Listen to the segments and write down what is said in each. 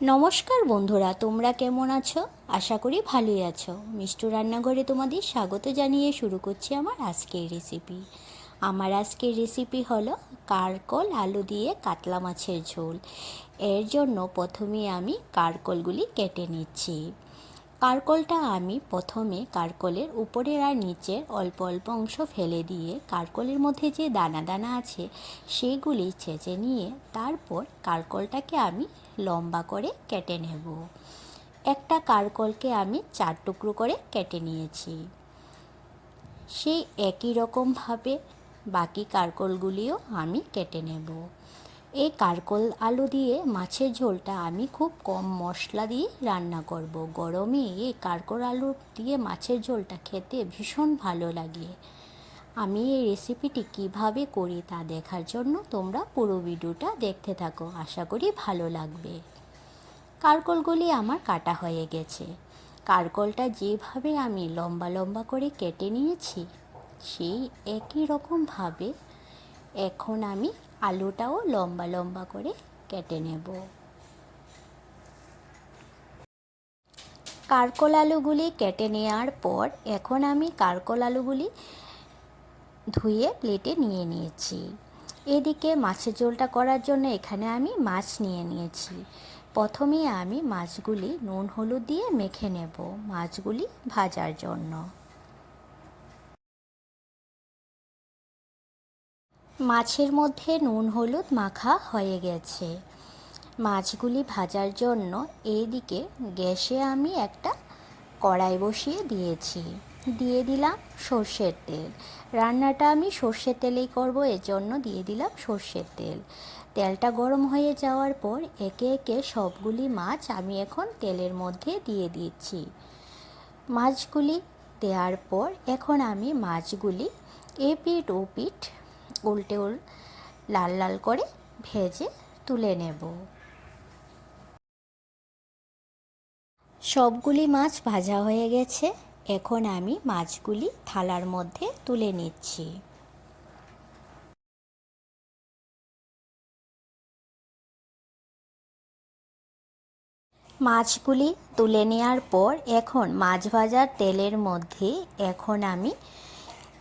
নমস্কার বন্ধুরা, তোমরা কেমন আছো? আশা করি ভালোই আছো। মিষ্টু রান্নাঘরে তোমাদের স্বাগত জানিয়ে শুরু করছি আমার আজকের রেসিপি। আমার আজকের রেসিপি হলো কারকল আলু দিয়ে কাতলা মাছের ঝোল। এর জন্য প্রথমে আমি কারকলগুলি কেটে নিচ্ছি। কারকলটা আমি প্রথমে কারকলের উপরের আর নিচের অল্প অল্প অংশ ফেলে দিয়ে কারকলের মধ্যে যে দানা দানা আছে সেগুলি ছেঁচে নিয়ে তারপর কারকলটাকে আমি লম্বা করে কেটে নেব। একটা কারকলকে আমি 4 টুকরো করে কেটে নিয়েছি। সেই একই রকমভাবে বাকি কারকলগুলিও আমি কেটে নেব। এই কারকল আলু দিয়ে মাছের ঝোলটা আমি খুব কম মশলা দিয়ে রান্না করব। গরমে এই কারকল আলু দিয়ে মাছের ঝোলটা খেতে ভীষণ ভালো লাগে। আমি এই রেসিপিটি কিভাবে করি তা দেখার জন্য তোমরা পুরো ভিডিওটা দেখতে থাকো, আশা করি ভালো লাগবে। কারকলগুলি আমার কাটা হয়ে গেছে। কারকলটা যেভাবে আমি লম্বা লম্বা করে কেটে নিয়েছি সেই একই রকমভাবে এখন আমি আলুটাও লম্বা লম্বা করে কেটে নেব। কারকল আলুগুলি কেটে নেওয়ার পর এখন আমি কারকল আলুগুলি ধুয়ে প্লেটে নিয়ে নিয়েছি। এদিকে মাছের ঝোলটা করার জন্য এখানে আমি মাছ নিয়ে নিয়েছি। প্রথমে আমি মাছগুলি নুন হলুদ দিয়ে মেখে নেব মাছগুলি ভাজার জন্য। মাছের মধ্যে নুন হলুদ মাখা হয়ে গেছে। মাছগুলি ভাজার জন্য এইদিকে গ্যাসে আমি একটা কড়াই বসিয়ে দিয়েছি। দিয়ে দিলাম সর্ষের তেল। রান্নাটা আমি সর্ষের তেলেই করব, এজন্য দিয়ে দিলাম সর্ষের তেল। তেলটা গরম হয়ে যাওয়ার পর একে একে সবগুলি মাছ আমি এখন তেলের মধ্যে দিয়ে দিচ্ছি। মাছগুলি দেওয়ার পর এখন আমি মাছগুলি এপিঠ ওপিঠ উল্টে লাল লাল করে ভেজে তুলে নেব। সবগুলি মাছ ভাজা হয়ে গেছে। এখন আমি মাছগুলি থালার মধ্যে তুলে নিচ্ছি। মাছগুলি তুলে নেওয়ার পর এখন মাছ ভাজার তেলের মধ্যে এখন আমি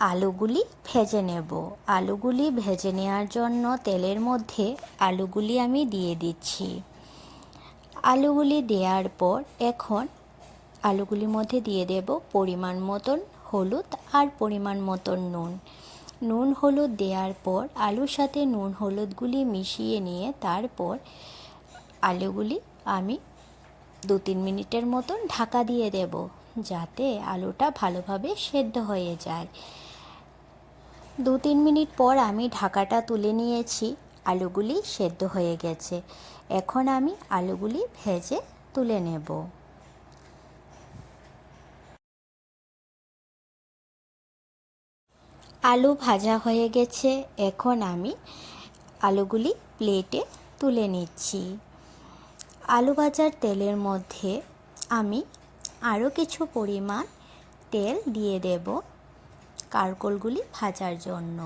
আলুগুলি ভেজে নেব। আলুগুলি ভেজে নেওয়ার জন্য তেলের মধ্যে আলুগুলি আমি দিয়ে দিচ্ছি। আলুগুলি দেওয়ার পর এখন আলুগুলির মধ্যে দিয়ে দেব পরিমাণ মতন হলুদ আর পরিমাণ মতন নুন। নুন হলুদ দেওয়ার পর আলুর সাথে নুন হলুদগুলি মিশিয়ে নিয়ে তারপর আলুগুলি আমি 2-3 মিনিটের মতন ঢাকা দিয়ে দেব যাতে আলুটা ভালোভাবে সেদ্ধ হয়ে যায়। 2-3 মিনিট পর আমি ঢাকাটা তুলে নিয়েছি। আলুগুলি সেদ্ধ হয়ে গেছে। এখন আমি আলুগুলি ভেজে তুলে নেব। আলু ভাজা হয়ে গেছে। এখন আমি আলুগুলি প্লেটে তুলে নিচ্ছি। আলু ভাজার তেলের মধ্যে আমি আরও কিছু পরিমাণ তেল দিয়ে দেব কারকলগুলি ভাজার জন্য।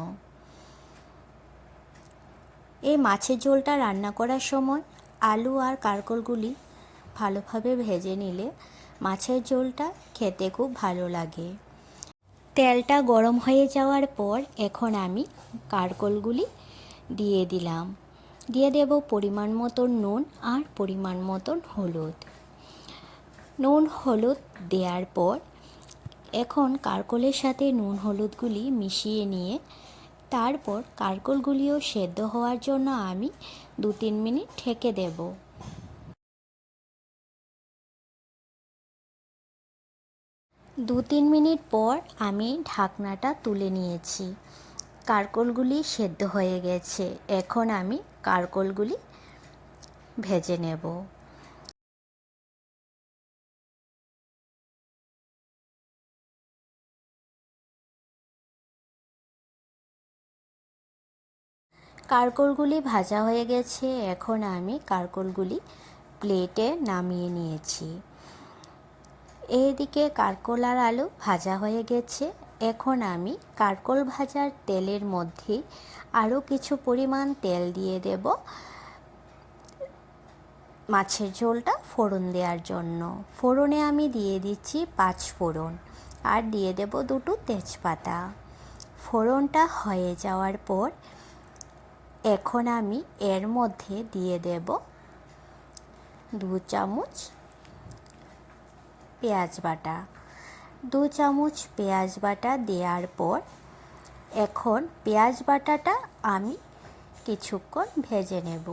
এই মাছের ঝোলটা রান্না করার সময় আলু আর কারকলগুলি ভালোভাবে ভেজে নিলে মাছের ঝোলটা খেতে খুব ভালো লাগে। তেলটা গরম হয়ে যাওয়ার পর এখন আমি কারকলগুলি দিয়ে দিলাম। দিয়ে দেব পরিমাণ মতন নুন আর পরিমাণ মতন হলুদ। নুন হলুদ দেওয়ার পর এখন কারকলের সাথে নুন হলুদগুলি মিশিয়ে নিয়ে তারপর কারকলগুলিও সেদ্ধ হওয়ার জন্য আমি 2-3 মিনিট ঢেকে দেব। 2-3 মিনিট পর আমি ঢাকনাটা তুলে নিয়েছি। কারকলগুলি সেদ্ধ হয়ে গেছে। এখন আমি কারকলগুলি ভেজে নেব। কারকলগুলি ভাজা হয়ে গেছে। এখন আমি কারকলগুলি প্লেটে নামিয়ে নিয়েছি। এইদিকে কারকল আর আলু ভাজা হয়ে গেছে। এখন আমি কারকল ভাজার তেলের মধ্যে আরও কিছু পরিমাণ তেল দিয়ে দেব মাছের ঝোলটা ফোড়ন দেওয়ার জন্য। ফোড়নে আমি দিয়ে দিচ্ছি 5 ফোড়ন আর দিয়ে দেব 2 তেজপাতা। ফোড়নটা হয়ে যাওয়ার পর এখন আমি এর মধ্যে দিয়ে দেব 2 চামচ পেঁয়াজ বাটা। 2 চামচ পেঁয়াজ বাটা দেওয়ার পর এখন পেঁয়াজ বাটাটা আমি কিছুক্ষণ ভেজে নেব।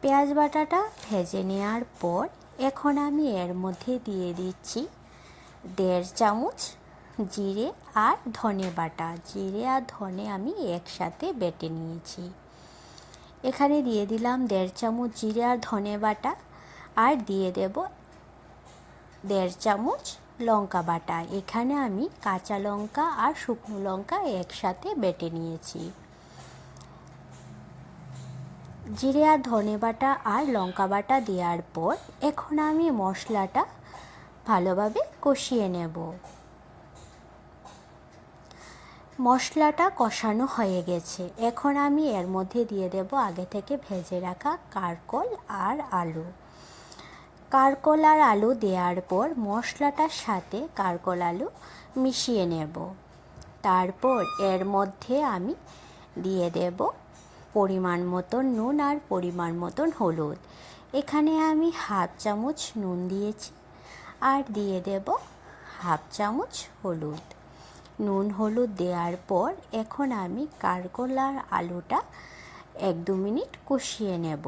পেঁয়াজ বাটাটা ভেজে নেওয়ার পর এখন আমি এর মধ্যে দিয়ে দিচ্ছি 1.5 চামচ জিরে আর ধনে বাটা। জিরে আর ধনে আমি একসাথে বেটে নিয়েছি। এখানে দিয়ে দিলাম 1.5 চামচ জিরে আর ধনে বাটা আর দিয়ে দেব 1.5 চামচ লঙ্কা বাটা। এখানে আমি কাঁচা লঙ্কা আর শুকনো লঙ্কা একসাথে বেটে নিয়েছি। জিরে আর ধনে বাটা আর লঙ্কা বাটা দেওয়ার পর এখন আমি মশলাটা ভালোভাবে কষিয়ে নেব। মশলাটা কষানো হয়ে গেছে। এখন আমি এর মধ্যে দিয়ে দেব আগে থেকে ভেজে রাখা কারকল আর আলু। কারকল আর আলু দেওয়ার পর মশলাটার সাথে কারকল আলু মিশিয়ে নেব। তারপর এর মধ্যে আমি দিয়ে দেব পরিমাণ মতন নুন আর পরিমাণ মতন হলুদ। এখানে আমি 1/2 চামচ নুন দিয়েছি আর দিয়ে দেব 1/2 চামচ হলুদ। নুন হলুদ দেওয়ার পর এখন আমি কারকল আর আলুটা 1-2 মিনিট কষিয়ে নেব।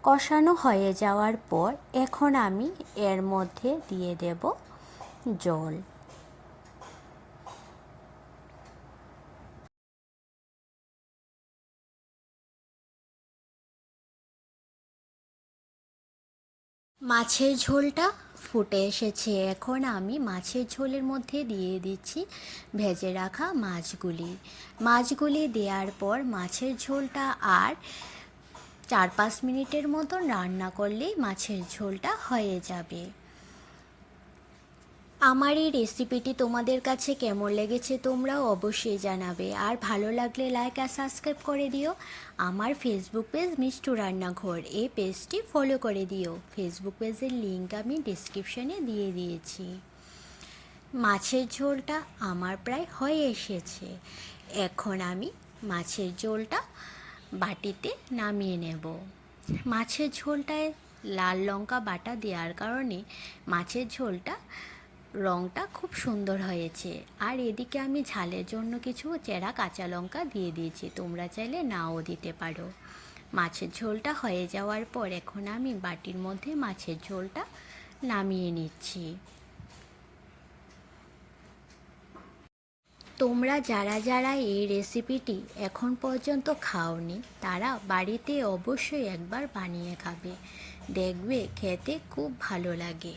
কষানো হয়ে যাওয়ার পর এখন আমি এর মধ্যে দিয়ে দেব জল। মাছের ঝোলটা ফুটে এসেছে। এখন আমি মাছের ঝোলের মধ্যে দিয়ে দিচ্ছি ভেজে রাখা মাছগুলি দেওয়ার পর মাছের ঝোলটা আর 4-5 মিনিটের মতন রান্না করলেই মাছের ঝোলটা হয়ে যাবে। আমার এই রেসিপিটি তোমাদের কাছে কেমন লেগেছে তোমরাও অবশ্যই জানাবে। আর ভালো লাগলে লাইক আর সাবস্ক্রাইব করে দিও। আমার ফেসবুক পেজ মিষ্টু রান্নাঘর, এই পেজটি ফলো করে দিও। ফেসবুক পেজের লিঙ্ক আমি ডিসক্রিপশানে দিয়ে দিয়েছি। মাছের ঝোলটা আমার প্রায় হয়ে এসেছে। এখন আমি মাছের ঝোলটা বাটিতে নামিয়ে নেব। মাছের ঝোলটায় লাল লঙ্কা বাটা দেওয়ার কারণে মাছের ঝোলটা রঙটা খুব সুন্দর হয়েছে। আর এদিকে আমি ঝালের জন্য কিছু চেরা কাঁচা লঙ্কা দিয়ে দিয়েছি, তোমরা চাইলে নাও দিতে পারো। মাছের ঝোলটা হয়ে যাওয়ার পর এখন আমি বাটির মধ্যে মাছের ঝোলটা নামিয়ে নিচ্ছি। তোমরা যারা যারা এই রেসিপিটি এখন পর্যন্ত খাওনি তারা বাড়িতে অবশ্যই একবার বানিয়ে খাবে, দেখবে খেতে খুব ভালো লাগে।